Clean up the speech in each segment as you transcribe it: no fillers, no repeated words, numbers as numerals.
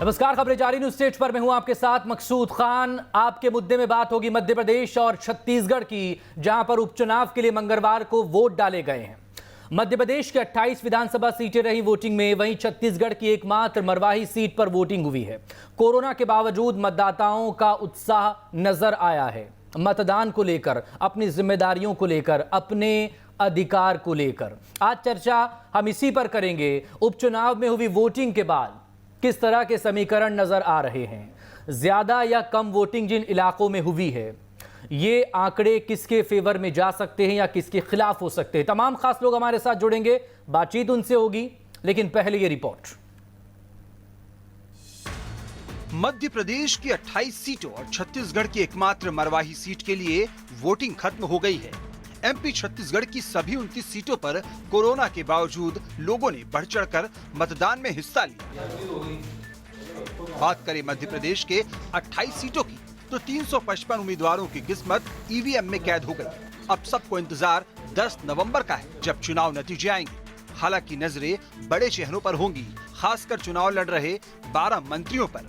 नमस्कार, खबरें जारी न्यूज स्टेज पर मैं हूं आपके साथ मकसूद खान। आपके मुद्दे में बात होगी मध्य प्रदेश और छत्तीसगढ़ की, जहां पर उपचुनाव के लिए मंगलवार को वोट डाले गए हैं। मध्य प्रदेश के 28 विधानसभा सीटें रही वोटिंग में, वहीं छत्तीसगढ़ की एकमात्र मरवाही सीट पर वोटिंग हुई है। कोरोना के बावजूद मतदाताओं का उत्साह नजर आया है, मतदान को लेकर, अपनी जिम्मेदारियों को लेकर, अपने अधिकार को लेकर। आज चर्चा हम इसी पर करेंगे। उपचुनाव में हुई वोटिंग के बाद किस तरह के समीकरण नजर आ रहे हैं, ज्यादा या कम वोटिंग जिन इलाकों में हुई है, ये आंकड़े किसके फेवर में जा सकते हैं या किसके खिलाफ हो सकते हैं। तमाम खास लोग हमारे साथ जुड़ेंगे, बातचीत उनसे होगी, लेकिन पहले ये रिपोर्ट। मध्य प्रदेश की 28 सीटों और छत्तीसगढ़ की एकमात्र मरवाही सीट के लिए वोटिंग खत्म हो गई है। एमपी छत्तीसगढ़ की सभी 29 सीटों पर कोरोना के बावजूद लोगों ने बढ़ चढ़कर मतदान में हिस्सा लिया। बात करें मध्य प्रदेश के 28 सीटों की, तो 355 उम्मीदवारों की किस्मत ईवीएम में कैद हो गई। अब सबको इंतजार 10 नवंबर का है, जब चुनाव नतीजे आएंगे। हालांकि नजरें बड़े चेहरों पर होंगी, खासकर चुनाव लड़ रहे 12 मंत्रियों पर,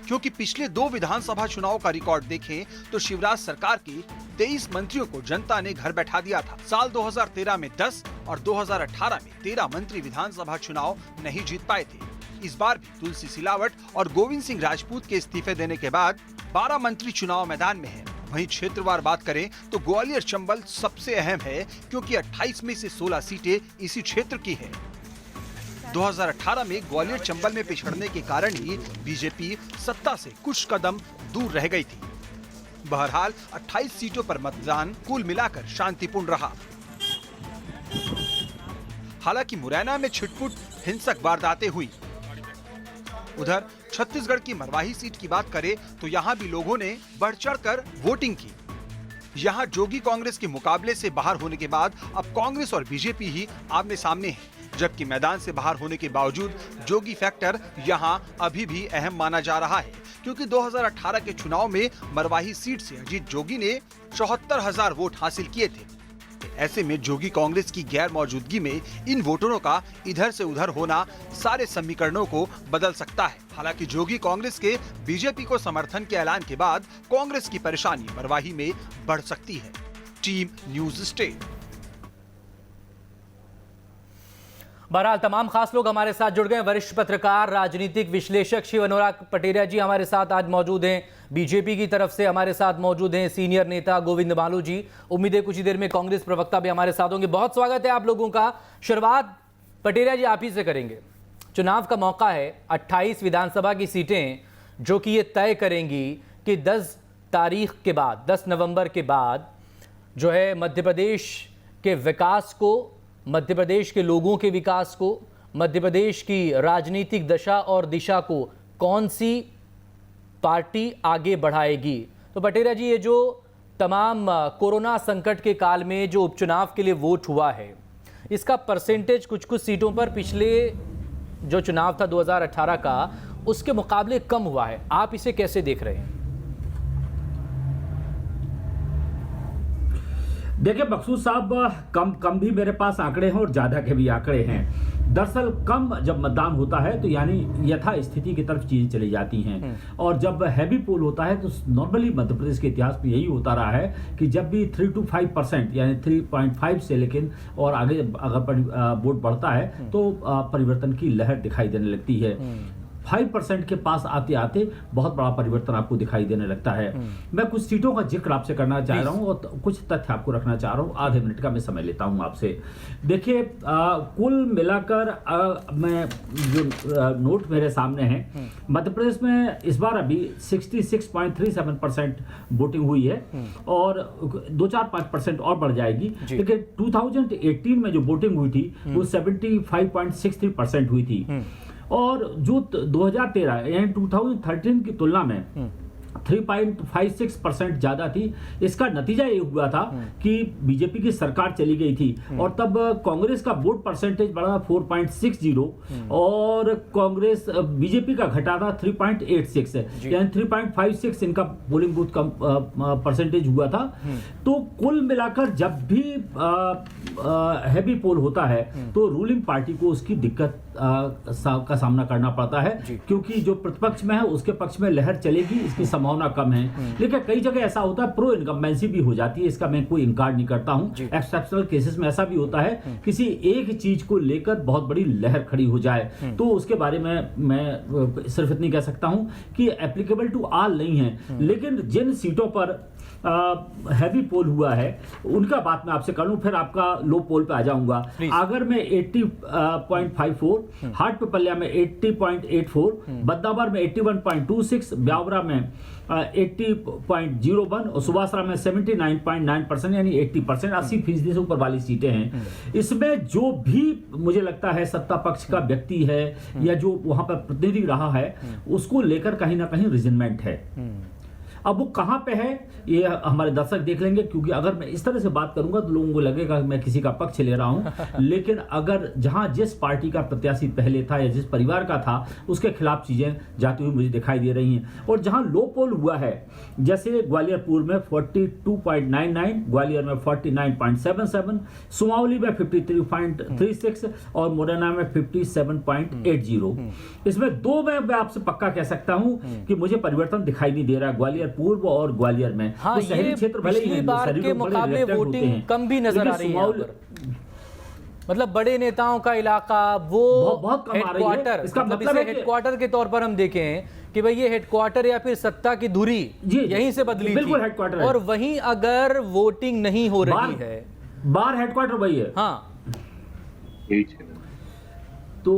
क्योंकि पिछले 2 विधानसभा चुनाव का रिकॉर्ड देखें तो शिवराज सरकार के 23 मंत्रियों को जनता ने घर बैठा दिया था। साल 2013 में 10 और 2018 में 13 मंत्री विधानसभा चुनाव नहीं जीत पाए थे। इस बार भी तुलसी सिलावट और गोविंद सिंह राजपूत के इस्तीफे देने के बाद 12 मंत्री चुनाव मैदान में हैं। वहीं क्षेत्रवार बात करें तो ग्वालियर चंबल सबसे अहम है, क्योंकि 28 में से 16 सीटें इसी क्षेत्र की है। 2018 में ग्वालियर चंबल में पिछड़ने के कारण ही बीजेपी सत्ता से कुछ कदम दूर रह गई थी। बहरहाल 28 सीटों पर मतदान कुल मिलाकर शांतिपूर्ण रहा। हालांकि मुरैना में छिटपुट हिंसक वारदातें हुई। उधर छत्तीसगढ़ की मरवाही सीट की बात करें तो यहां भी लोगों ने बढ़ चढ़कर वोटिंग की। यहां जोगी कांग्रेस के मुकाबले से बाहर होने के बाद अब कांग्रेस और बीजेपी ही आमने सामने हैं, जबकि मैदान से बाहर होने के बावजूद जोगी फैक्टर यहां अभी भी अहम माना जा रहा है, क्योंकि 2018 के चुनाव में मरवाही सीट से अजीत जोगी ने 74,000 वोट हासिल किए थे। ऐसे में जोगी कांग्रेस की गैर मौजूदगी में इन वोटरों का इधर से उधर होना सारे समीकरणों को बदल सकता है। हालांकि जोगी कांग्रेस के बीजेपी को समर्थन के ऐलान के बाद कांग्रेस की परेशानी मरवाही में बढ़ सकती है। Team news state. बहरहाल तमाम खास लोग हमारे साथ जुड़ गए। वरिष्ठ पत्रकार, राजनीतिक विश्लेषक शिव अनुराग पटेरिया जी हमारे साथ आज मौजूद हैं। बीजेपी की तरफ से हमारे साथ मौजूद हैं सीनियर नेता गोविंद मालू जी। उम्मीद है कुछ ही देर में कांग्रेस प्रवक्ता भी हमारे साथ होंगे। बहुत स्वागत है आप लोगों का। शुरुआत पटेरिया जी आप ही से करेंगे। चुनाव का मौका है, 28 विधानसभा की सीटें जो कि ये तय करेंगी कि 10 तारीख के बाद, 10 नवंबर के बाद जो है मध्य प्रदेश के विकास को, मध्य प्रदेश के लोगों के विकास को, मध्य प्रदेश की राजनीतिक दशा और दिशा को कौन सी पार्टी आगे बढ़ाएगी। तो पटेरिया जी, ये जो तमाम कोरोना संकट के काल में जो उपचुनाव के लिए वोट हुआ है, इसका परसेंटेज कुछ कुछ सीटों पर पिछले जो चुनाव था 2018 का, उसके मुकाबले कम हुआ है। आप इसे कैसे देख रहे हैं? देखिए मकसूद साहब, कम भी मेरे पास आंकड़े हैं और ज़्यादा के भी आंकड़े हैं। दरअसल कम जब मतदान होता है तो यानी यथा स्थिति की तरफ चीज़ें चली जाती हैं, और जब हैवी पोल होता है तो नॉर्मली मध्य प्रदेश के इतिहास में यही होता रहा है कि जब भी 3 to 5% यानी 3.5 से लेकिन और आगे अगर वोट बढ़ता है तो परिवर्तन की लहर दिखाई देने लगती है। 5% के पास आते आते बहुत बड़ा परिवर्तन आपको दिखाई देने लगता है। मैं कुछ सीटों का जिक्र आपसे करना चाह रहा हूं और कुछ तथ्य आपको रखना चाह रहा हूं। आधे मिनट का मैं समय लेता हूं आपसे। देखिए, कुल मिलाकर मैं जो नोट मेरे सामने हैं, मध्य प्रदेश में इस बार अभी 66.37% वोटिंग हुई है और 2-4-5% और बढ़ जाएगी। लेकिन 2018 में जो वोटिंग हुई थी वो 75.63% हुई थी, और जो 2013 यानी 2013 की तुलना में 3.56% ज्यादा थी। इसका नतीजा ये हुआ था कि बीजेपी की सरकार चली गई थी और तब कांग्रेस का वोट परसेंटेज बढ़ा 4.60 और कांग्रेस बीजेपी का घटा था 3.86, यानी 3.56 इनका पोलिंग बूथ का परसेंटेज हुआ था। तो कुल मिलाकर जब भी हैवी पोल होता है तो रूलिंग पार्टी को उसकी दिक्कत का सामना करना पड़ता है, क्योंकि जो प्रतिपक्ष में है उसके पक्ष में लहर चलेगी, इसकी संभावना कम है। लेकिन कई जगह ऐसा होता है प्रो इनकम्बेंसी भी हो जाती है, इसका मैं कोई इनकार नहीं करता हूं। एक्सेप्शनल केसेस में ऐसा भी होता है किसी एक चीज को लेकर बहुत बड़ी लहर खड़ी हो जाए, तो उसके बारे में मैं सिर्फ इतनी कह सकता हूं कि एप्लीकेबल टू ऑल नहीं है। लेकिन जिन सीटों पर हैवी पोल हुआ है उनका बात मैं आपसे कर लूं, फिर आपका लो पोल पे आ जाऊंगा। अगर मैं 80.54, हाट पिपल्या में 80.84, बदनावर में 81.26, ब्यावरा में 80.01 और सुबासरा में 79.9%, यानी 80%, 80% से ऊपर वाली सीटें हैं। इसमें जो भी मुझे लगता है सत्ता पक्ष का व्यक्ति है या जो वहां पर प्रतिनिधि रहा है उसको लेकर कहीं ना कहीं रिजनमेंट है। अब वो कहां पे है ये हमारे दर्शक देख लेंगे, क्योंकि अगर मैं इस तरह से बात करूंगा तो लोगों को लगेगा कि मैं किसी का पक्ष ले रहा हूं। लेकिन अगर जहां जिस पार्टी का प्रत्याशी पहले था या जिस परिवार का था उसके खिलाफ चीजें जाती हुई मुझे दिखाई दे रही हैं। और जहां लो पोल हुआ है, जैसे ग्वालियर पूर्व में 42.99, ग्वालियर में 49.77, सुमावली में 53.36 और मुरैना में 57.80। इसमें दो मैं आपसे पक्का कह सकता हूं कि मुझे परिवर्तन दिखाई नहीं दे रहा है, ग्वालियर पूर्व और ग्वालियर में। हाँ, तो शहरी क्षेत्र भले ही पिछली बार के मुकाबले वोटिंग कम भी नजर आ रही है यहाँ पर। मतलब बड़े नेताओं का इलाका वो बहुत कम आ रही है। इसका मतलब है हेडक्वार्टर के तौर पर हम देखें कि भाई ये हेडक्वार्टर या फिर सत्ता की धुरी यहीं से बदली बिल्कुल हेडक्वार्टर, और वहीं अगर वोटिंग नहीं हो रही है, बार हेडक्वार्टर वही है। हाँ, तो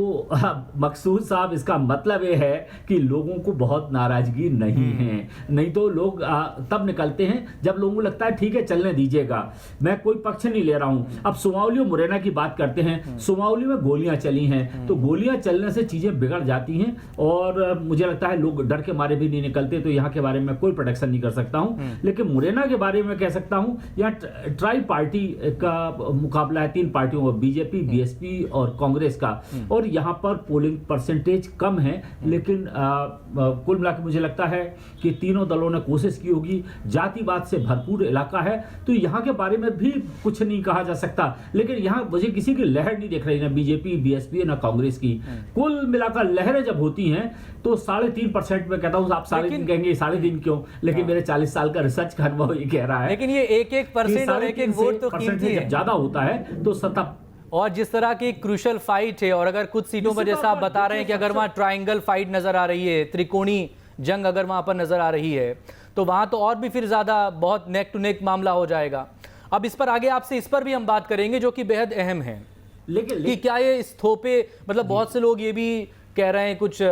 मकसूद साहब इसका मतलब ये है कि लोगों को बहुत नाराजगी नहीं है। नहीं तो लोग तब निकलते हैं जब लोगों को लगता है ठीक है चलने दीजिएगा, मैं कोई पक्ष नहीं ले रहा हूं। अब सुमावली और मुरैना की बात करते हैं, सुमावली में गोलियां चली हैं, तो गोलियां चलने से चीजें बिगड़ जाती हैं और मुझे लगता है लोग डर के मारे भी नहीं निकलते, तो यहाँ के बारे में कोई प्रोटेक्शन नहीं कर सकता हूं। लेकिन मुरैना के बारे में कह सकता हूं, यहाँ ट्राई पार्टी का मुकाबला है, 3 पार्टियों का, बीजेपी, बीएसपी और कांग्रेस का, और यहाँ पर पोलिंग परसेंटेज कम है। लेकिन कुल मिलाकर मुझे लगता है कि तीनों दलों ने कोशिश की होगी। जातिवाद से भरपूर इलाका है तो यहाँ के बारे में भी कुछ नहीं कहा जा सकता, लेकिन यहाँ मुझे किसी की लहर नहीं दिख रही, ना बीजेपी, बीएसपी, ना कांग्रेस की। कुल मिलाकर लहरें जब होती हैं तो 3.5% में कहता हूँ। आप 3.5 कहेंगे, 3.5 क्यों? लेकिन मेरे 40 साल का रिसर्च का अनुभव ये कह रहा है, लेकिन ये 1% और 1 वोट तो कीमती है। ज्यादा होता है तो सत्ता, और जिस तरह की क्रूशल फाइट है, और अगर कुछ सीटों पर जैसा आप बता रहे हैं कि अगर वहां ट्रायंगल फाइट नजर आ रही है, त्रिकोणी जंग अगर वहां पर नजर आ रही है, तो वहां तो और भी फिर ज्यादा बहुत नेक टू नेक मामला हो जाएगा। अब इस पर आगे आपसे इस पर भी हम बात करेंगे जो कि बेहद अहम है, कि क्या ये इस थोपे, मतलब बहुत से लोग ये भी कह रहे हैं, कुछ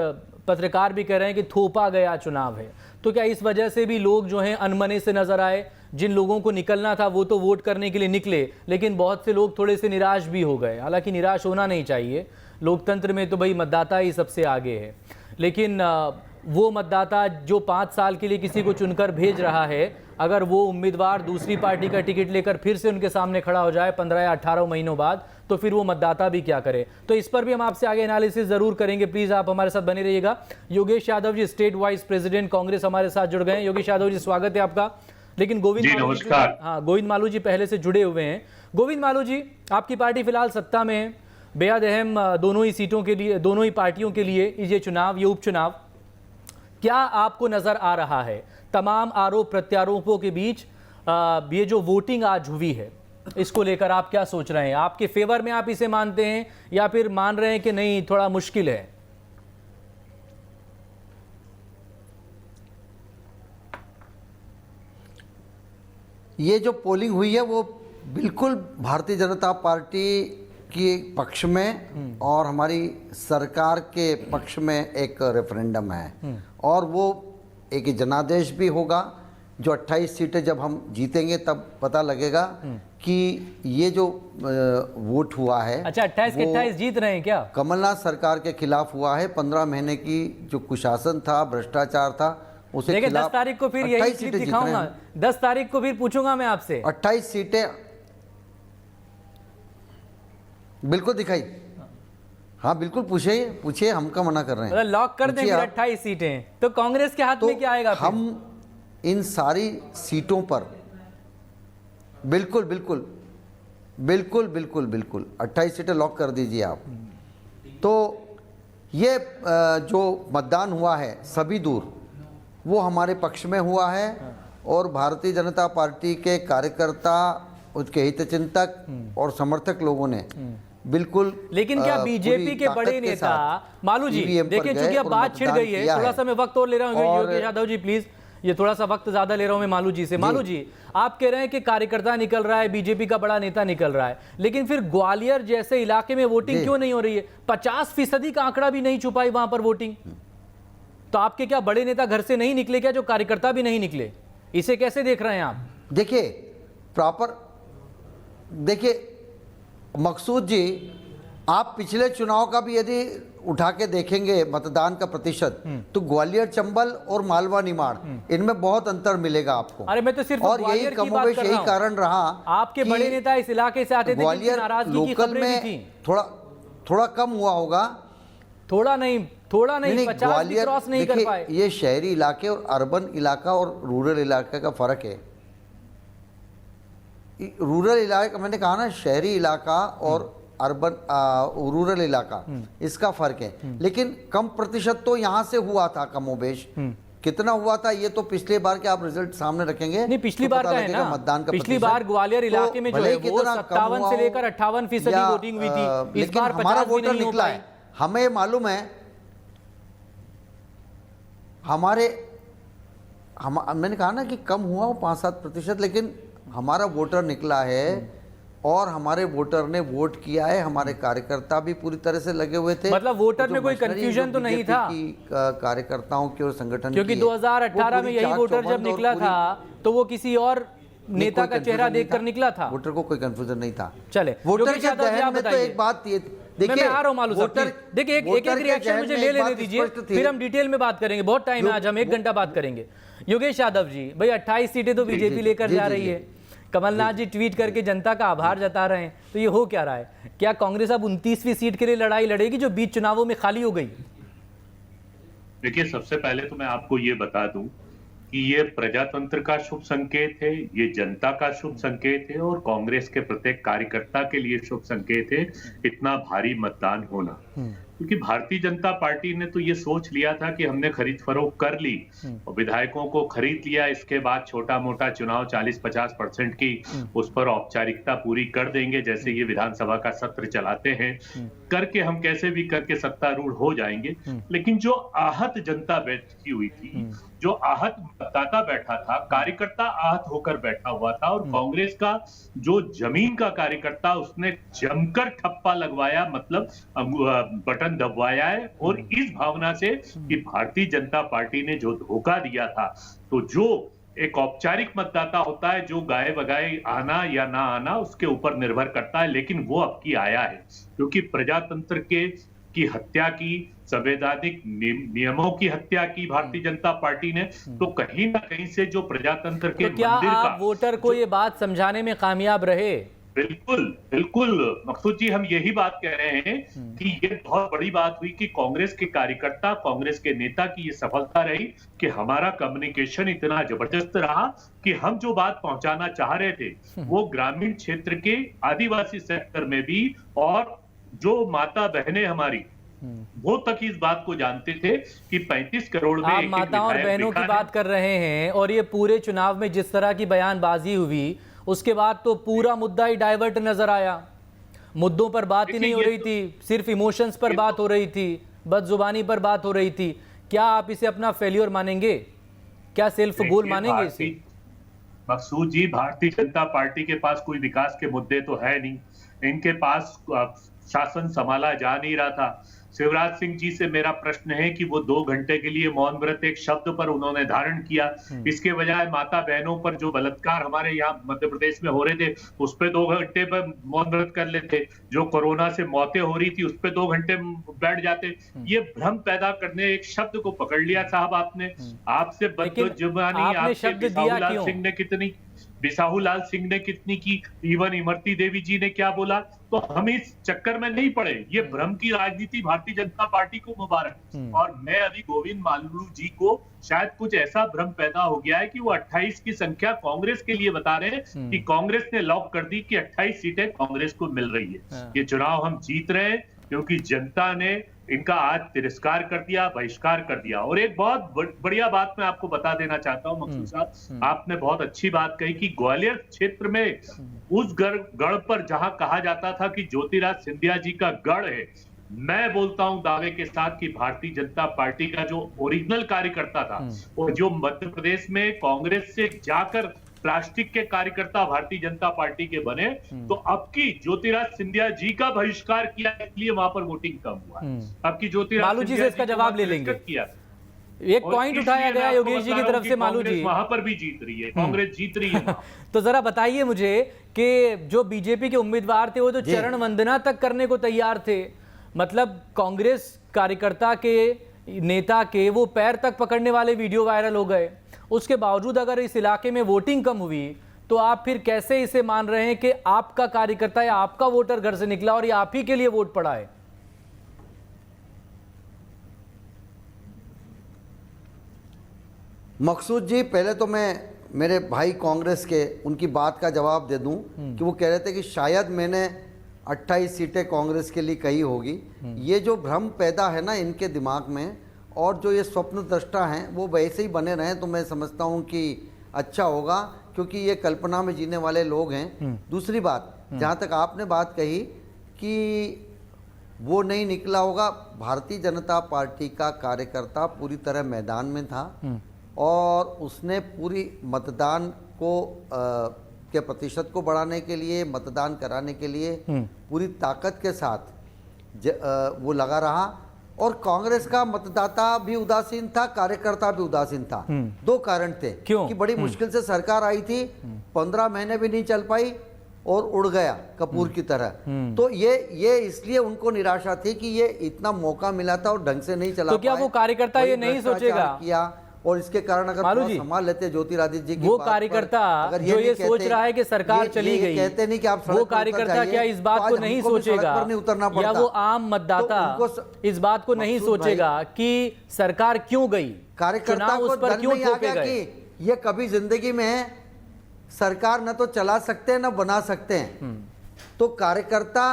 पत्रकार भी कह रहे हैं कि थोपा गया चुनाव है, तो क्या इस वजह से भी लोग जो हैं अनमने से नजर आए? जिन लोगों को निकलना था वो तो वोट करने के लिए निकले, लेकिन बहुत से लोग थोड़े से निराश भी हो गए। हालांकि निराश होना नहीं चाहिए, लोकतंत्र में तो भाई मतदाता ही सबसे आगे है, लेकिन वो मतदाता जो 5 साल के लिए किसी को चुनकर भेज रहा है, अगर वो उम्मीदवार दूसरी पार्टी का टिकट लेकर फिर से उनके सामने खड़ा हो जाए 15 या 18 महीनों बाद, तो फिर वो मतदाता भी क्या करे? तो इस पर भी हम आपसे आगे एनालिसिस जरूर करेंगे। प्लीज आप हमारे साथ बने रहिएगा। Yogesh Yadav ji, state wise president Congress, हमारे साथ जुड़ गए हैं। योगेश यादव जी, स्वागत है आपका। लेकिन गोविंद मालू जी, हाँ, गोविंद मालू जी पहले से जुड़े हुए हैं। गोविंद मालू जी, आपकी पार्टी फिलहाल सत्ता में है, बेहद अहम दोनों ही सीटों के लिए, दोनों ही पार्टियों के लिए ये चुनाव, ये उपचुनाव, क्या आपको नजर आ रहा है तमाम आरोप प्रत्यारोपों के बीच ये जो वोटिंग आज हुई है, इसको लेकर आप क्या सोच रहे हैं? आपके फेवर में आप इसे मानते हैं या फिर मान रहे हैं कि नहीं थोड़ा मुश्किल है? ये जो पोलिंग हुई है वो बिल्कुल भारतीय जनता पार्टी के पक्ष में और हमारी सरकार के पक्ष में एक रेफरेंडम है, और वो एक जनादेश भी होगा। जो 28 सीटें जब हम जीतेंगे तब पता लगेगा कि ये जो वोट हुआ है, अच्छा 28 के 28 जीत रहे हैं क्या? कमलनाथ सरकार के खिलाफ हुआ है। 15 महीने की जो कुशासन था, भ्रष्टाचार था, उसके देखिए 10 खिलाफ तारीख को फिर यही 28 क्लिप सीटें जीत रहे दिखाऊंगा, हैं। 10 तारीख को फिर पूछूंगा मैं आपसे। 28 सीटें बिल्कुल दिखाई। हाँ बिल्कुल, पूछिए पूछिए, हम का मना कर रहे हैं। मतलब लॉक कर दें पूछिए फिर आप। 28 सीटें, तो कांग्रेस के हाथ तो में क्या आएगा फिर? हम इन सारी सीटों पर बिल्कुल बिल्कुल बिल्कुल बिल्कुल बिल्कुल 28 सीटें लॉक कर दीजिए आप। तो ये जो मतदान हुआ है सभी दूर, वो हमारे पक्ष में हुआ है और भारतीय जनता पार्टी के कार्यकर्ता, उसके हितचिंतक और समर्थक लोगों ने बिल्कुल। लेकिन क्या बीजेपी पूरी के ताकत बड़े के नेता, साथ मालू जी EVM पर देखिए, गए चूंकि अब और बात छिड़ मतदान गई है, किया थोड़ा सा मैं वक्त और ले रहा हूँ और- योगेश यादव जी प्लीज, ये थोड़ा सा वक्त ज्यादा ले रहा हूं मैं मालू जी से। मालू जी, आप कह रहे हैं कि कार्यकर्ता निकल रहा है, बीजेपी का बड़ा नेता निकल रहा है, लेकिन फिर ग्वालियर जैसे इलाके में वोटिंग जी। क्यों नहीं हो रही है? 50% का आंकड़ा भी नहीं छुपाई वहां पर वोटिंग। तो आपके क्या बड़े नेता घर से नहीं निकले क्या, जो कार्यकर्ता भी नहीं निकले? इसे कैसे देख रहे हैं आप? देखिए प्रॉपर, देखिए मकसूद जी, आप पिछले चुनाव का भी यदि उठा के देखेंगे मतदान का प्रतिशत, तो ग्वालियर, चंबल और मालवा, निमाड़, इनमें बहुत अंतर मिलेगा आपको। अरे मैं तो सिर्फ और यही ग्वालियर की बात कमोबेश कर यही रहा हूं। कारण रहा आपके कि बड़े नेता इस इलाके से आते थे, ग्वालियर नाराजगी की लोकल खबरें भी में थी। थोड़ा कम हुआ होगा। थोड़ा नहीं 50 भी क्रॉस नहीं कर देखिए, पाए। ये शहरी इलाके और अर्बन इलाका और रूरल इलाके का फर्क है। रूरल इलाका, मैंने कहा ना, शहरी इलाका और अर्बन रूरल इलाका, इसका फर्क है। लेकिन कम प्रतिशत तो यहाँ से हुआ था कमोबेश। कितना हुआ था ये तो पिछले बार के आप रिजल्ट सामने रखेंगे, नहीं, पिछली तो बार पता का है लगेगा ना, मतदान का पिछली प्रतिशत। बार ग्वालियर इलाके में जो भले है ही वो कितना कम 57 हुआ से हो, लेकर 58% या, वोटिंग हुई थी। इस लेकिन बार हमारा 50 भी वोटर नहीं हो निकला पाई। है। हमें मालूम है, मैंने कहा ना कि कम हुआ हो 5-7%, लेकिन हमारा वोटर निकला है और हमारे वोटर ने वोट किया है। हमारे कार्यकर्ता भी पूरी तरह से लगे हुए थे। मतलब वोटर जो में कोई मशीनरी कंफ्यूजन जो तो नहीं बीजेपी था? की, कार्यकर्ताओं की और संगठन क्योंकि की है, 2018 वो में पूरी यही चाक वोटर जब चौबंद और निकला पूरी- था तो वो किसी और नेता कोई का चेहरा confusion नहीं देखकर था। निकला था। वोटर को कोई कंफ्यूजन नहीं था। चले, वोटर योगेश के यादव जी, दहन आप में तो बताइए। एक बात ये, मैं देखिए आ रहा हूं मालू साहब, वोटर, प्लीज। देखिए एक वोटर के रिएक्शन जहन मुझे में ले एक लेने बात दीजिए, स्पष्ट थी। फिर हम डिटेल में बात करेंगे। बहुत टाइम है आज, हम 1 घंटा बात करेंगे। योगेश यादव जी, भाई 28 सीटें तो बीजेपी लेकर जी, जा जी, रही जी। है, कमलनाथ जी ट्वीट करके जनता का आभार जता रहे हैं, तो ये हो क्या रहा है? क्या कांग्रेस अब 29वीं सीट के लिए लड़ाई लड़ेगी जो बीच चुनावों में खाली हो गई? देखिए, सबसे पहले तो मैं आपको ये बता दूं कि ये प्रजातंत्र का शुभ संकेत है, ये जनता का शुभ संकेत है और कांग्रेस के प्रत्येक कार्यकर्ता के लिए शुभ संकेत है इतना भारी मतदान होना। क्योंकि भारतीय जनता पार्टी ने तो ये सोच लिया था कि हमने खरीद फरोख्त कर ली और विधायकों को खरीद लिया, इसके बाद छोटा मोटा चुनाव 40-50% की उस पर औपचारिकता पूरी कर देंगे, जैसे ये विधानसभा का सत्र चलाते हैं, करके हम कैसे भी करके सत्तारूढ़ हो जाएंगे। लेकिन जो आहत जनता बैठी हुई थी, जो आहत मतदाता बैठा था, कार्यकर्ता आहत होकर बैठा हुआ था, और कांग्रेस का जो जमीन का कार्यकर्ता, उसने जमकर ठप्पा लगवाया, मतलब बटन दबाया है। और इस भावना से कि भारतीय जनता पार्टी ने जो धोखा दिया था, तो जो एक औपचारिक मतदाता होता है, जो गाए बगाए आना या ना आना उसके ऊपर निर्भर करता है, लेकिन वो अब की आया है। क्योंकि प्रजातंत्र की हत्या की, संवैधानिक नियमों की हत्या की भारतीय जनता पार्टी ने, तो कहीं ना कहीं से जो प्रजातंत्र के तो क्या मंदिर आप का वोटर को ये बात समझाने में कामयाब रहे? बिल्कुल बिल्कुल मकसूद जी, हम यही बात कह रहे हैं कि ये बहुत बड़ी बात हुई कि कांग्रेस के कार्यकर्ता, कांग्रेस के नेता की ये सफलता रही कि हमारा कम्युनिकेशन इतना जबरदस्त रहा कि हम जो बात पहुंचाना चाह रहे थे वो ग्रामीण क्षेत्र के आदिवासी सेक्टर में भी, और जो माता बहनें हमारी वो तक इस बात को जानते थे कि 35 करोड़ में आप एक-एक माताओं और विधायक बहनों की दिखा बात कर रहे हैं, और ये पूरे चुनाव में जिस तरह की बयानबाजी हुई, उसके बाद तो पूरा मुद्दा ही डाइवर्ट नजर आया। मुद्दों पर बात ही नहीं हो रही थी, सिर्फ इमोशंस पर बात हो रही थी, बदजुबानी पर बात हो रही थी। क्या आप इसे अपना फेल्योर मानेंगे? क्या सेल्फ गोल मानेंगे इसे? मकसूद जी, भारतीय जनता पार्टी के पास कोई विकास के मुद्दे तो है नहीं, इनके पास शासन संभाला जा नहीं रहा था। शिवराज सिंह जी से मेरा प्रश्न है कि वो 2 घंटे के लिए मौन व्रत एक शब्द पर उन्होंने धारण किया, इसके बजाय माता बहनों पर जो बलात्कार हमारे यहाँ मध्य प्रदेश में हो रहे थे उस पे 2 घंटे पर मौन व्रत कर लेते, जो कोरोना से मौतें हो रही थी उस पे 2 घंटे बैठ जाते। ये भ्रम पैदा करने एक शब्द को पकड़ लिया साहब आपने। आपसे बदजुबानी आपके बिसाहूलाल सिंह ने कितनी की, इवन इमरती देवी जी ने क्या बोला, तो हम इस चक्कर में नहीं पड़े। ये भ्रम की राजनीति भारतीय जनता पार्टी को मुबारक। और मैं अभी गोविंद माल्लू जी को शायद कुछ ऐसा भ्रम पैदा हो गया है कि वो 28 की संख्या कांग्रेस के लिए बता रहे हैं कि कांग्रेस ने लॉक कर दी कि 28 सीटें कांग्रेस को मिल रही है। ये चुनाव हम जीत रहे हैं क्योंकि जनता ने इनका आज तिरस्कार कर दिया, बहिष्कार कर दिया। और एक बहुत बढ़िया बात मैं आपको बता देना चाहता हूं मकसूद साहब, आपने बहुत अच्छी बात कही कि ग्वालियर क्षेत्र में उस गढ़ पर जहां कहा जाता था कि ज्योतिराज सिंधिया जी का गढ़ है, मैं बोलता हूं दावे के साथ कि भारतीय जनता पार्टी का जो ओरिजिनल कार्यकर्ता था और जो मध्य प्रदेश में कांग्रेस से जाकर प्लास्टिक के कार्यकर्ता भारतीय जनता पार्टी के बने, तो अब की ज्योतिराज सिंधिया जी का बहिष्कार किया, इसलिए वहां पर वोटिंग कम हुआ। अब की ज्योतिराज मालू जी से इसका जवाब ले लेंगे। किया एक पॉइंट उठाया गया योगेश जी की तरफ से, मालू जी वहां पर भी जीत रही है, कांग्रेस जीत रही है। तो जरा बताइए मुझे कि जो बीजेपी के उम्मीदवार थे वो तो चरण वंदना तक करने को तैयार थे, मतलब कांग्रेस कार्यकर्ता के नेता के वो पैर तक पकड़ने वाले वीडियो वायरल हो गए। उसके बावजूद अगर इस इलाके में वोटिंग कम हुई तो आप फिर कैसे इसे मान रहे हैं कि आपका कार्यकर्ता या आपका वोटर घर से निकला और ये आप ही के लिए वोट पड़ा है? मकसूद जी, पहले तो मैं मेरे भाई कांग्रेस के उनकी बात का जवाब दे दूं कि वो कह रहे थे कि शायद मैंने 28 सीटें कांग्रेस के लिए कही होगी। ये जो भ्रम पैदा है ना इनके दिमाग में, और जो ये स्वप्न दृष्टा हैं वो वैसे ही बने रहें तो मैं समझता हूँ कि अच्छा होगा, क्योंकि ये कल्पना में जीने वाले लोग हैं। दूसरी बात, जहाँ तक आपने बात कही कि वो नहीं निकला होगा, भारतीय जनता पार्टी का कार्यकर्ता पूरी तरह मैदान में था और उसने पूरी मतदान को के प्रतिशत को बढ़ाने के लिए, मतदान कराने के लिए पूरी ताकत के साथ वो लगा रहा। और कांग्रेस का मतदाता भी उदासीन था, कार्यकर्ता भी उदासीन था। 2 कारण थे कि बड़ी मुश्किल से सरकार आई थी, 15 महीने भी नहीं चल पाई और उड़ गया कपूर की तरह। तो ये इसलिए उनको निराशा थी कि ये इतना मौका मिला था और ढंग से नहीं चला। तो क्या वो कार्यकर्ता ये नहीं सोचेगा किया, और इसके कारण अगर संभाल लेते ज्योतिरादित्य जी की वो कार्यकर्ता जो ये सोच रहा है कि सरकार चली गई, कहते नहीं कि आप वो कार्यकर्ता क्या इस बात को नहीं सोचेगा, या वो आम मतदाता इस बात को नहीं सोचेगा कि सरकार क्यों गई, कार्यकर्ता को डर नहीं आ गया कि ये कभी जिंदगी में सरकार न तो चला सकते हैं न बना सकते हैं। तो कार्यकर्ता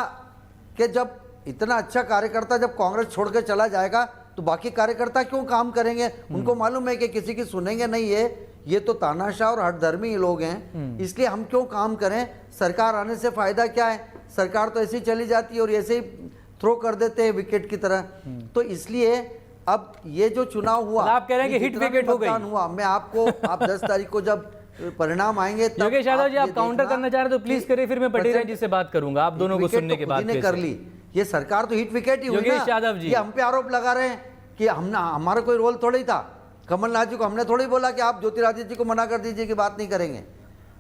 के जब इतना अच्छा कार्यकर्ता जब कांग्रेस छोड़ के चला जाएगा तो बाकी कार्यकर्ता क्यों काम करेंगे? उनको मालूम है कि किसी की सुनेंगे नहीं, ये तो तानाशाह और हठधर्मी लोग हैं, इसलिए हम क्यों काम करें? सरकार आने से फायदा क्या है? सरकार तो ऐसे ही चली जाती है और ऐसे ही थ्रो कर देते हैं विकेट की तरह। तो इसलिए अब ये जो चुनाव हुआ, आप कह रहे हैं कि हिट विकेट हो गई हुआ, मैं आपको आप 10 तारीख को जब परिणाम आएंगे तब योगेश यादव जी आप काउंटर करना चाह रहे तो प्लीज करिए, फिर मैं पटेल जी से बात करूंगा। आप दोनों को सुनने के बाद कर ली, ये सरकार तो हिट विकेट ही हुई ना। योगेश यादव जी, ये हम पे आरोप लगा रहे हैं कि हमारा कोई रोल थोड़ी था। कमलनाथ जी को हमने थोड़ी बोला कि आप ज्योतिरादित्य जी को मना कर दीजिए कि बात नहीं करेंगे।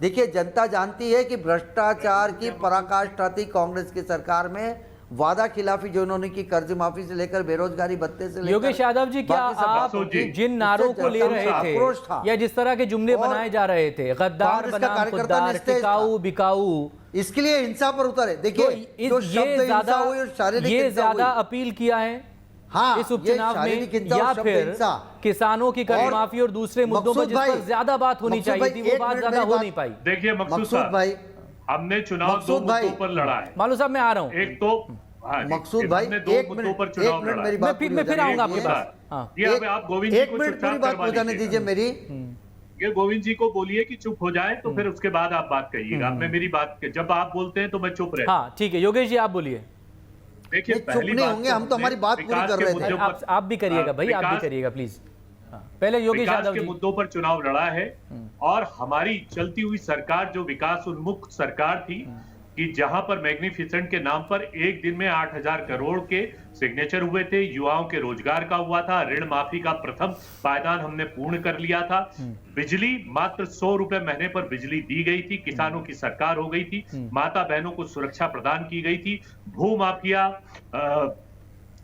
देखिए, जनता जानती है कि भ्रष्टाचार की पराकाष्ठा थी कांग्रेस की सरकार में। वादा खिलाफी जो उन्होंने की, कर्ज माफी से लेकर बेरोजगारी भत्ते से लेकर, योगेश यादव जी, क्या आप जिन नारों को ले रहे थे या जिस तरह के जुमले बनाए जा रहे थे, गद्दार बनाम खुद्दार, टिकाऊ बिकाऊ, इसके लिए हिंसा पर उतरे? देखिए, ये ज्यादा अपील किया है हाँ, इस उपचुनाव में, या फिर किसानों की कर्ज माफी और दूसरे मुद्दों पर जिस पर ज्यादा बात होनी चाहिए थी वो बात ज्यादा हो नहीं पाई? देखिए मकसूद भाई, हमने चुनाव 2 मुद्दों पर लड़ा है। मालू साहब मैं आ रहा हूँ। एक तो मकसूद भाई, एक मिनट मेरी बात, मैं फिर आऊंगा आपके पास। आप गोविंद जी को पूरी बात पहुंचाने दीजिए मेरी। ये गोविंद जी को बोलिए कि चुप हो जाए, तो फिर उसके बाद आप बात कहिएगा। मैं मेरी बात, जब आप बोलते हैं तो मैं चुप रहता हूं। हाँ ठीक है, योगेश जी आप बोलिए। देखिए, पहली बात होंगे, हम तो हमारी बात पूरी कर रहे थे। आप भी करिएगा भाई, आप भी करिएगा प्लीज। पहले योगेश यादव के मुद्दों पर चुनाव लड़ा है और हमारी चलती हुई सरकार जो विकास उन्मुख सरकार थी, कि जहां पर मैग्निफिसेंट के नाम पर एक दिन में 8,000 करोड़ के सिग्नेचर हुए थे, युवाओं के रोजगार का हुआ था, ऋण माफी का प्रथम पायदान हमने पूर्ण कर लिया था, बिजली मात्र 100 रुपए महीने पर बिजली दी गई थी, किसानों की सरकार हो गई थी, माता बहनों को सुरक्षा प्रदान की गई थी, भू माफिया,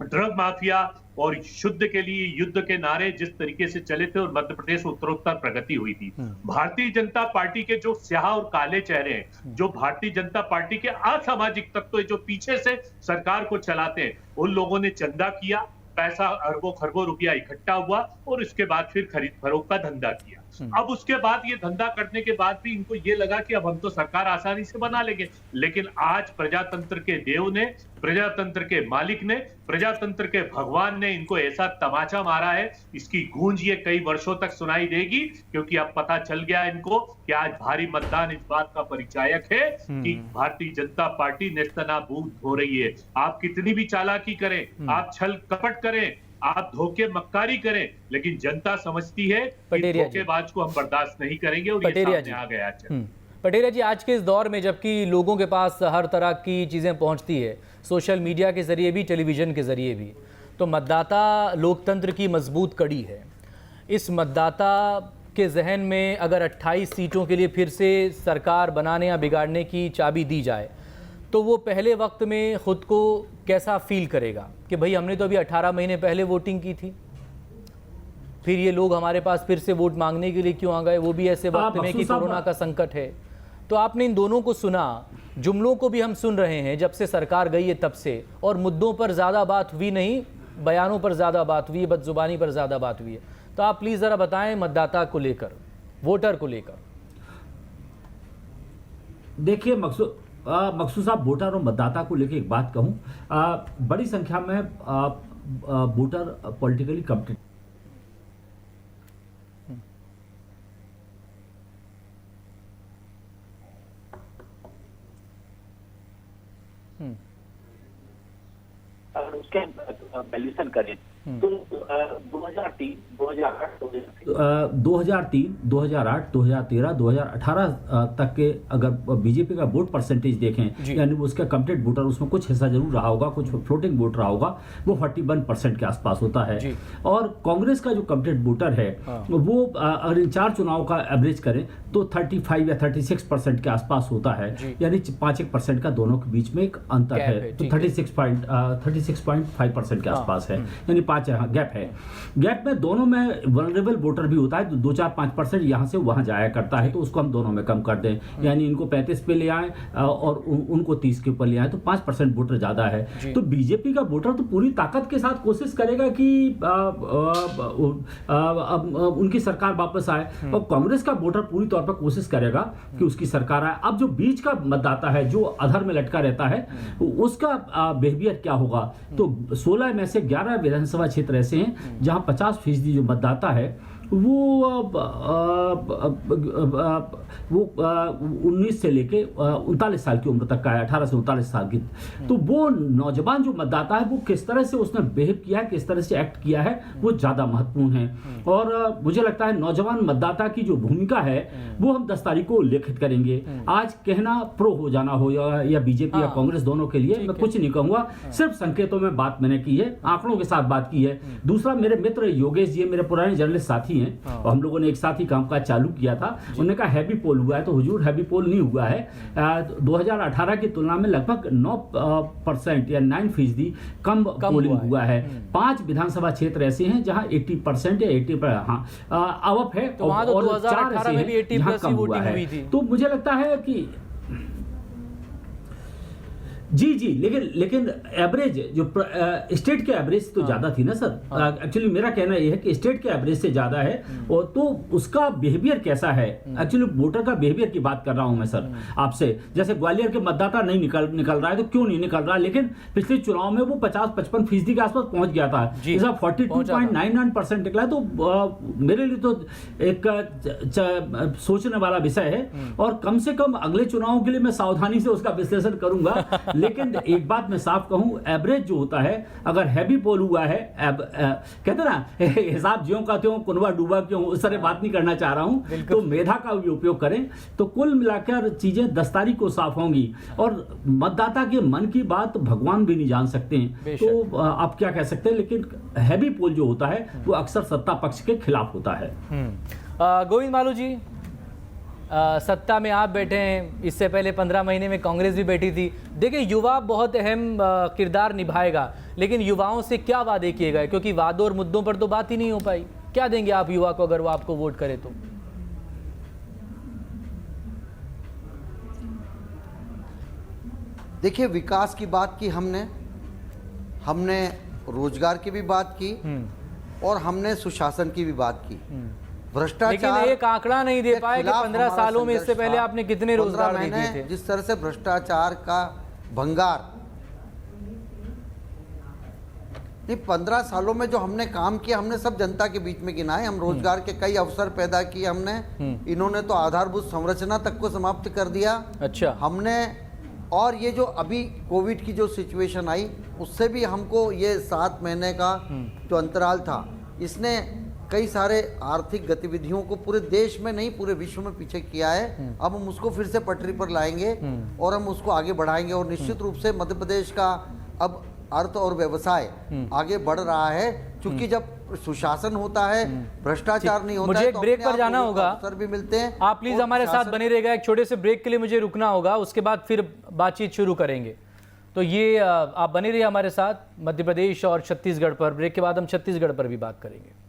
ड्रग माफिया और शुद्ध के लिए युद्ध के नारे जिस तरीके से चले थे और मध्य प्रदेश में उत्तरोत्तर प्रगति हुई थी। भारतीय जनता पार्टी के जो स्याह और काले चेहरे हैं, जो भारतीय जनता पार्टी के असामाजिक तत्व जो पीछे से सरकार को चलाते हैं, उन लोगों ने चंदा किया, पैसा अरबों खरबों रुपया इकट्ठा हुआ और उसके बाद फिर खरीद फरोख्त का धंधा किया। अब उसके बाद ये धंधा करने के बाद भी इनको ये लगा कि अब हम तो सरकार आसानी से बना लेंगे, लेकिन आज प्रजातंत्र के देव ने, प्रजातंत्र के मालिक ने, प्रजातंत्र के भगवान ने इनको ऐसा तमाचा मारा है, इसकी गूंज ये कई वर्षों तक सुनाई देगी, क्योंकि अब पता चल गया इनको कि आज भारी मतदान इस बात का परिचायक है कि भारतीय जनता पार्टी नेस्तनाबूद हो रही है। आप कितनी भी चालाकी करें, आप छल कपट करें, आप धोखे मक्कारी करें, लेकिन जनता समझती है कि धोखेबाज को हम बर्दाश्त नहीं करेंगे और ये सामने आ गया। पटेरिया जी, आज के इस दौर में जबकि लोगों के पास हर तरह की चीज़ें पहुंचती है, सोशल मीडिया के जरिए भी, टेलीविज़न के जरिए भी, तो मतदाता लोकतंत्र की मजबूत कड़ी है। इस मतदाता के जहन में अगर 28 सीटों के लिए फिर से सरकार बनाने या बिगाड़ने की चाबी दी जाए, तो वो पहले वक्त में खुद को कैसा फील करेगा कि भाई हमने तो अभी 18 महीने पहले वोटिंग की थी, फिर ये लोग हमारे पास फिर से वोट मांगने के लिए क्यों आ गए, वो भी ऐसे वक्त में कि कोरोना का संकट है। तो आपने इन दोनों को सुना, जुमलों को भी हम सुन रहे हैं जब से सरकार गई है तब से, और मुद्दों पर ज़्यादा बात हुई नहीं, बयानों पर ज़्यादा बात हुई है, बदजुबानी पर ज़्यादा बात हुई है। तो आप प्लीज़ ज़रा बताएं मतदाता को लेकर, वोटर को लेकर। देखिए मकसूद साहब, वोटर और मतदाता को लेकर एक बात कहूं, बड़ी संख्या में वोटर पॉलिटिकली कमिटेड अगर उसके वैल्यूएशन करें तो 2003, 2008, 2013, 2018 तक के अगर बीजेपी का वोट परसेंटेज देखें, यानी उसका कमिटेड वोटर, उसमें कुछ हिस्सा जरूर रहा होगा, कुछ फ्लोटिंग वोट रहा होगा, वो 41% के आसपास होता है। और कांग्रेस का जो कमिटेड वोटर है वो अगर इन 4 चुनाव का एवरेज करें तो 35 या 36% के आसपास होता है, यानी 5% का दोनों के बीच में एक अंतर है, तो 36.5% के आसपास है, यानी 5 गैप है। गैप में दोनों में वल्नरेबल वोटर भी होता है, तो 2-4-5% यहां से वहां जाया करता है, तो उसको हम दोनों में कम कर दें, यानी इनको 35 पे ले आए और उनको 30 के ऊपर ले आए, तो 5% वोटर ज्यादा है। तो बीजेपी का वोटर तो पूरी ताकत के साथ कोशिश करेगा कि उनकी सरकार वापस आए, और कांग्रेस का वोटर पूरी तौर पर कोशिश करेगा कि उसकी सरकार आए। अब जो बीच का मतदाता है, जो अधर में लटका रहता है, उसका बिहेवियर क्या होगा? तो 16 में से 11 विधानसभा क्षेत्र ऐसे हैं जहां 50% जो मतदाता है वो 19 से लेके 39 साल की उम्र तक का है, 18 से 39 साल की। तो वो नौजवान जो मतदाता है वो किस तरह से उसने बिहेव किया है, किस तरह से एक्ट किया है, वो ज़्यादा महत्वपूर्ण है। और मुझे लगता है नौजवान मतदाता की जो भूमिका है वो हम 10 तारीख को उल्लेखित करेंगे। आज कहना प्रो हो जाना हो या बीजेपी या कांग्रेस दोनों के लिए मैं कुछ नहीं कहूँगा, सिर्फ संकेतों में बात मैंने की है, आंकड़ों के साथ बात की है। दूसरा, मेरे मित्र योगेश जी मेरे पुराने जर्नलिस्ट साथी हैं, और हम लोगों ने एक साथ ही कामकाज चालू किया था। उन्होंने कहा हैवी पोल हुआ है, तो हुजूर हैवी पोल नहीं हुआ है। 2018 की तुलना में लगभग 9% या 9% कम पोलिंग हुआ है। 5 विधानसभा क्षेत्र ऐसे हैं जहां 80% या 80% अवप है, तो और 2018 में भी 80+ वोटिंग हुई थी। तो मुझे लगता है कि जी, लेकिन एवरेज जो स्टेट के एवरेज तो ज्यादा थी ना सर। एक्चुअली मेरा कहना यह है कि स्टेट के एवरेज से ज्यादा है, और तो उसका बिहेवियर कैसा है, एक्चुअली वोटर का बिहेवियर की बात कर रहा हूं मैं सर आपसे। जैसे ग्वालियर के मतदाता नहीं निकल रहा है, तो क्यों नहीं निकल रहा, लेकिन पिछले चुनाव में वो 50-55% के आसपास पहुंच गया था, जैसा 42.99% निकला है। तो मेरे लिए तो एक सोचने वाला विषय है, और कम से कम अगले चुनावों के लिए मैं सावधानी से उसका विश्लेषण करूंगा लेकिन एक बात मैं साफ कहूं, एवरेज जो होता है, अगर हैवी पोल हुआ है, कहते ना हिसाब ज्यों का त्यों कुनवा डूबा क्यों, उस तरह बात नहीं करना चाह रहा हूं, तो मेधा का भी उपयोग करें तो कुल मिलाकर चीजें 10 तारीख को साफ होंगी। और मतदाता के मन की बात भगवान भी नहीं जान सकते हैं, तो आप क्या कह सकते हैं, लेकिन हैवी पोल जो होता है वो अक्सर सत्ता पक्ष के खिलाफ होता है। गोविंद मालू जी, सत्ता में आप बैठे हैं, इससे पहले 15 महीने में कांग्रेस भी बैठी थी। देखिए, युवा बहुत अहम किरदार निभाएगा, लेकिन युवाओं से क्या वादे किए गए, क्योंकि वादों और मुद्दों पर तो बात ही नहीं हो पाई। क्या देंगे आप युवा को अगर वो आपको वोट करे तो? देखिए, विकास की बात की हमने रोजगार की भी बात की और हमने सुशासन की भी बात की। भ्रष्टाचार, लेकिन एक आंकड़ा नहीं दे पाए कि 15 सालों में इससे पहले आपने कितने रोजगार दिए थे। जिस तरह से भ्रष्टाचार का भंगार, नहीं 15 सालों में जो हमने काम किया, हमने सब जनता के बीच में गिनाए। हम रोजगार के कई अवसर पैदा किए हमने। इन्होंने तो आधारभूत संरचना तक को समाप्त कर दिया। अच्छा। हमने, और ये जो अभी कोविड की जो सिचुएशन आई, उससे भी हमको ये 7 महीने का जो अंतराल था, इसने कई सारे आर्थिक गतिविधियों को पूरे देश में नहीं पूरे विश्व में पीछे किया है। अब हम उसको फिर से पटरी पर लाएंगे और हम उसको आगे बढ़ाएंगे। और निश्चित रूप से मध्य प्रदेश का अब अर्थ और व्यवसाय आगे बढ़ रहा है, क्योंकि जब सुशासन होता है, भ्रष्टाचार नहीं होता मुझे है, एक ब्रेक पर जाना होगा, अवसर भी मिलते हैं। आप प्लीज हमारे साथ बने रहिएगा। एक छोटे से ब्रेक के लिए मुझे रुकना होगा, उसके बाद फिर बातचीत शुरू करेंगे। तो ये आप बने रहिए हमारे साथ, मध्य प्रदेश और छत्तीसगढ़ पर। ब्रेक के बाद हम छत्तीसगढ़ पर भी बात करेंगे।